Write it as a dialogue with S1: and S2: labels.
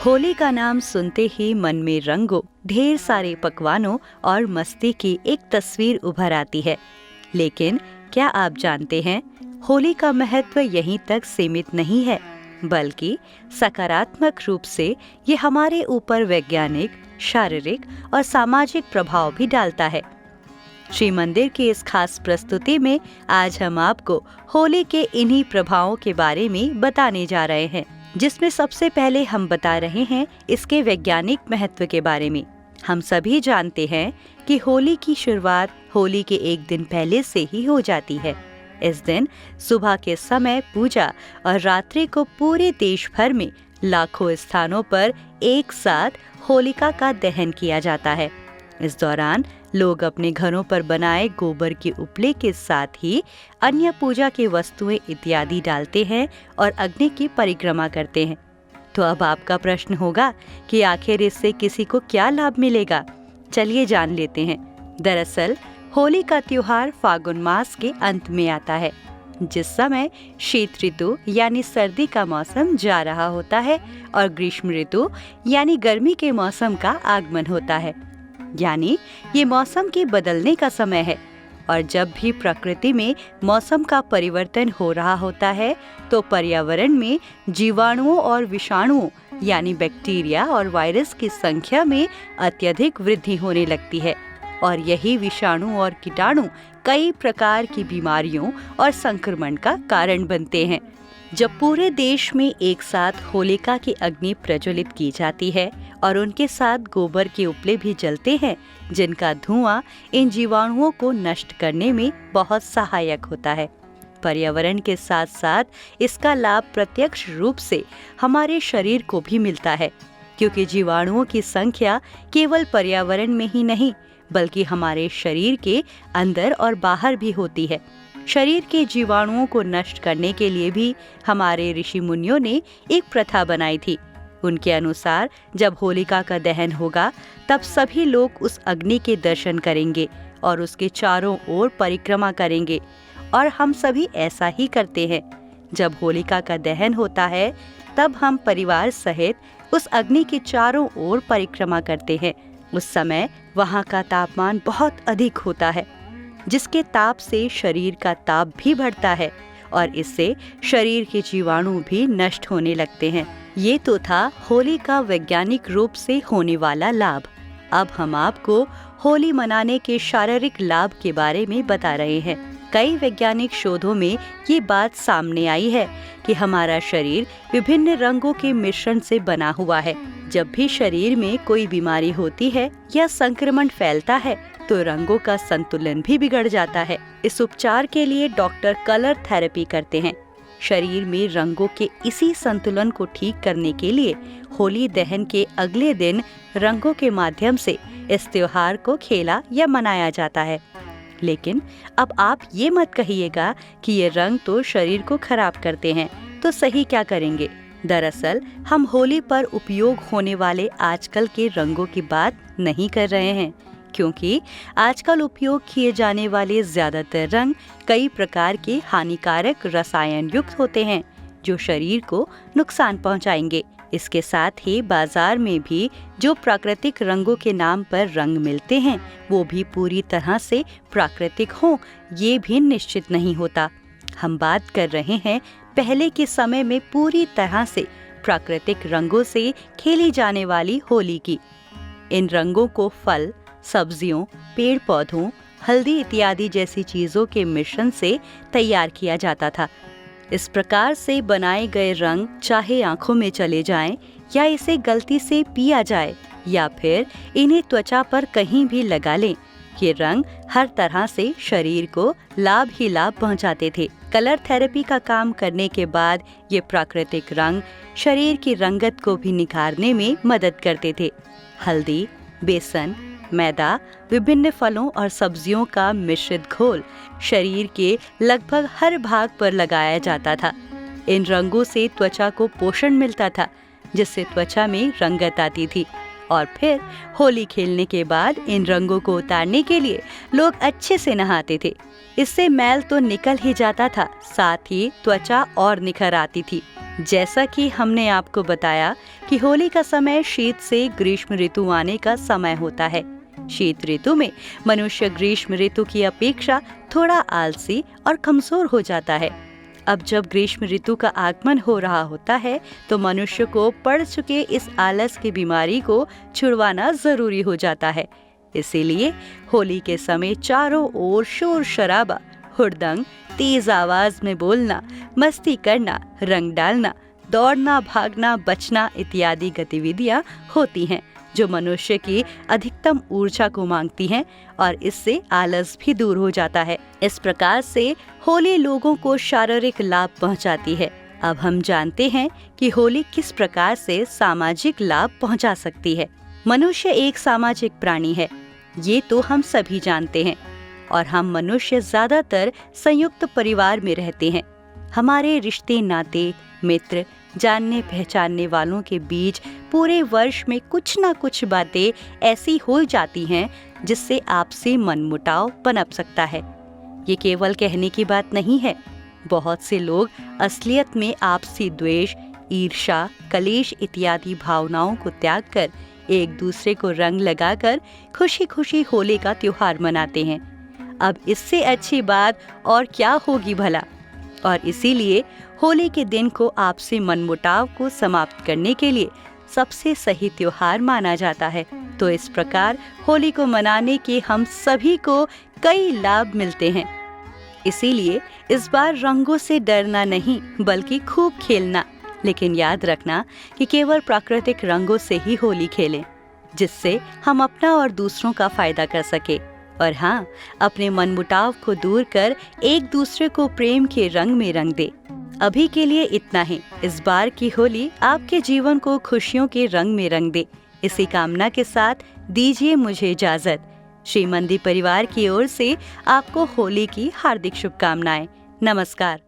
S1: होली का नाम सुनते ही मन में रंगों, ढेर सारे पकवानों और मस्ती की एक तस्वीर उभर आती है। लेकिन क्या आप जानते हैं, होली का महत्व यहीं तक सीमित नहीं है, बल्कि सकारात्मक रूप से ये हमारे ऊपर वैज्ञानिक, शारीरिक और सामाजिक प्रभाव भी डालता है। श्री मंदिर की इस खास प्रस्तुति में आज हम आपको होली के इन्हीं प्रभावों के बारे में बताने जा रहे हैं, जिसमें सबसे पहले हम बता रहे हैं इसके वैज्ञानिक महत्व के बारे में। हम सभी जानते हैं कि होली की शुरुआत होली के एक दिन पहले से ही हो जाती है। इस दिन सुबह के समय पूजा और रात्रि को पूरे देश भर में लाखों स्थानों पर एक साथ होलिका का दहन किया जाता है। इस दौरान लोग अपने घरों पर बनाए गोबर के उपले के साथ ही अन्य पूजा की वस्तुएं इत्यादि डालते हैं और अग्नि की परिक्रमा करते हैं। तो अब आपका प्रश्न होगा कि आखिर इससे किसी को क्या लाभ मिलेगा? चलिए जान लेते हैं। दरअसल होली का त्योहार फागुन मास के अंत में आता है, जिस समय शीत ऋतु यानी सर्दी का मौसम जा रहा होता है और ग्रीष्म ऋतु यानी गर्मी के मौसम का आगमन होता है। यानी ये मौसम के बदलने का समय है, और जब भी प्रकृति में मौसम का परिवर्तन हो रहा होता है तो पर्यावरण में जीवाणुओं और विषाणुओं यानी बैक्टीरिया और वायरस की संख्या में अत्यधिक वृद्धि होने लगती है, और यही विषाणु और कीटाणु कई प्रकार की बीमारियों और संक्रमण का कारण बनते हैं। जब पूरे देश में एक साथ होलिका की अग्नि प्रज्वलित की जाती है और उनके साथ गोबर के उपले भी जलते हैं, जिनका धुआं इन जीवाणुओं को नष्ट करने में बहुत सहायक होता है। पर्यावरण के साथ साथ इसका लाभ प्रत्यक्ष रूप से हमारे शरीर को भी मिलता है, क्योंकि जीवाणुओं की संख्या केवल पर्यावरण में ही नहीं बल्कि हमारे शरीर के अंदर और बाहर भी होती है। शरीर के जीवाणुओं को नष्ट करने के लिए भी हमारे ऋषि मुनियों ने एक प्रथा बनाई थी। उनके अनुसार जब होलिका का दहन होगा तब सभी लोग उस अग्नि के दर्शन करेंगे और उसके चारों ओर परिक्रमा करेंगे, और हम सभी ऐसा ही करते हैं। जब होलिका का दहन होता है तब हम परिवार सहित उस अग्नि के चारों ओर परिक्रमा करते हैं। उस समय वहाँ का तापमान बहुत अधिक होता है, जिसके ताप से शरीर का ताप भी बढ़ता है और इससे शरीर के जीवाणु भी नष्ट होने लगते हैं। ये तो था होली का वैज्ञानिक रूप से होने वाला लाभ। अब हम आपको होली मनाने के शारीरिक लाभ के बारे में बता रहे हैं। कई वैज्ञानिक शोधों में ये बात सामने आई है कि हमारा शरीर विभिन्न रंगों के मिश्रण से बना हुआ है। जब भी शरीर में कोई बीमारी होती है या संक्रमण फैलता है तो रंगों का संतुलन भी बिगड़ जाता है। इस उपचार के लिए डॉक्टर कलर थेरेपी करते हैं। शरीर में रंगों के इसी संतुलन को ठीक करने के लिए होली दहन के अगले दिन रंगों के माध्यम से इस त्योहार को खेला या मनाया जाता है। लेकिन अब आप ये मत कहिएगा कि ये रंग तो शरीर को खराब करते हैं, तो सही क्या करेंगे? दरअसल हम होली पर उपयोग होने वाले आजकल के रंगों की बात नहीं कर रहे हैं, क्योंकि आजकल उपयोग किए जाने वाले ज्यादातर रंग कई प्रकार के हानिकारक रसायन युक्त होते हैं, जो शरीर को नुकसान पहुंचाएंगे। इसके साथ ही बाजार में भी जो प्राकृतिक रंगों के नाम पर रंग मिलते हैं वो भी पूरी तरह से प्राकृतिक हों, ये भी निश्चित नहीं होता। हम बात कर रहे हैं पहले के समय में पूरी तरह से प्राकृतिक रंगों से खेली जाने वाली होली की। इन रंगों को फल, सब्जियों, पेड़ पौधों, हल्दी इत्यादि जैसी चीजों के मिश्रण से तैयार किया जाता था। इस प्रकार से बनाए गए रंग चाहे आंखों में चले जाएं या इसे गलती से पिया जाए या फिर इन्हें त्वचा पर कहीं भी लगा लें, ये रंग हर तरह से शरीर को लाभ ही लाभ पहुंचाते थे। कलर थेरेपी का काम करने के बाद ये प्राकृतिक रंग शरीर की रंगत को भी निखारने में मदद करते थे। हल्दी, बेसन, मैदा, विभिन्न फलों और सब्जियों का मिश्रित घोल शरीर के लगभग हर भाग पर लगाया जाता था। इन रंगों से त्वचा को पोषण मिलता था, जिससे त्वचा में रंगत आती थी, और फिर होली खेलने के बाद इन रंगों को उतारने के लिए लोग अच्छे से नहाते थे। इससे मैल तो निकल ही जाता था, साथ ही त्वचा और निखर आती थी। जैसा कि हमने आपको बताया कि होली का समय शीत से ग्रीष्म ऋतु आने का समय होता है। शीत ऋतु में मनुष्य ग्रीष्म ऋतु की अपेक्षा थोड़ा आलसी और कमजोर हो जाता है। अब जब ग्रीष्म ऋतु का आगमन हो रहा होता है तो मनुष्य को पड़ चुके इस आलस की बीमारी को छुड़वाना जरूरी हो जाता है। इसीलिए होली के समय चारों ओर शोर शराबा, हुड़दंग, तेज आवाज में बोलना, मस्ती करना, रंग डालना, दौड़ना, भागना, बचना इत्यादि गतिविधियां होती हैं जो मनुष्य की अधिकतम ऊर्जा को मांगती हैं और इससे आलस भी दूर हो जाता है। इस प्रकार से होली लोगों को शारीरिक लाभ पहुंचाती है। अब हम जानते हैं कि होली किस प्रकार से सामाजिक लाभ पहुंचा सकती है। मनुष्य एक सामाजिक प्राणी है, ये तो हम सभी जानते हैं, और हम मनुष्य ज्यादातर संयुक्त परिवार में रहते हैं। हमारे रिश्ते नाते, मित्र, जानने पहचानने वालों के बीच पूरे वर्ष में कुछ ना कुछ बातें ऐसी हो जाती हैं जिससे आपसी मनमुटाव पनप सकता है। ये केवल कहने की बात नहीं है। बहुत से लोग असलियत में आपसी द्वेष, ईर्ष्या, कलेश इत्यादि भावनाओं को त्याग कर एक दूसरे को रंग लगाकर खुशी खुशी होली का त्योहार मनाते हैं। अब इससे अच्छी बात और क्या होगी भला। और इसीलिए होली के दिन को आपसी मनमुटाव को समाप्त करने के लिए सबसे सही त्योहार माना जाता है। तो इस प्रकार होली को मनाने के हम सभी को कई लाभ मिलते हैं। इसीलिए इस बार रंगों से डरना नहीं बल्कि खूब खेलना, लेकिन याद रखना कि केवल प्राकृतिक रंगों से ही होली खेलें, जिससे हम अपना और दूसरों का फायदा कर सके। और हाँ, अपने मनमुटाव को दूर कर एक दूसरे को प्रेम के रंग में रंग दे। अभी के लिए इतना ही। इस बार की होली आपके जीवन को खुशियों के रंग में रंग दे। इसी कामना के साथ दीजिए मुझे इजाजत। श्री मंदी परिवार की ओर से आपको होली की हार्दिक शुभकामनाएं। नमस्कार।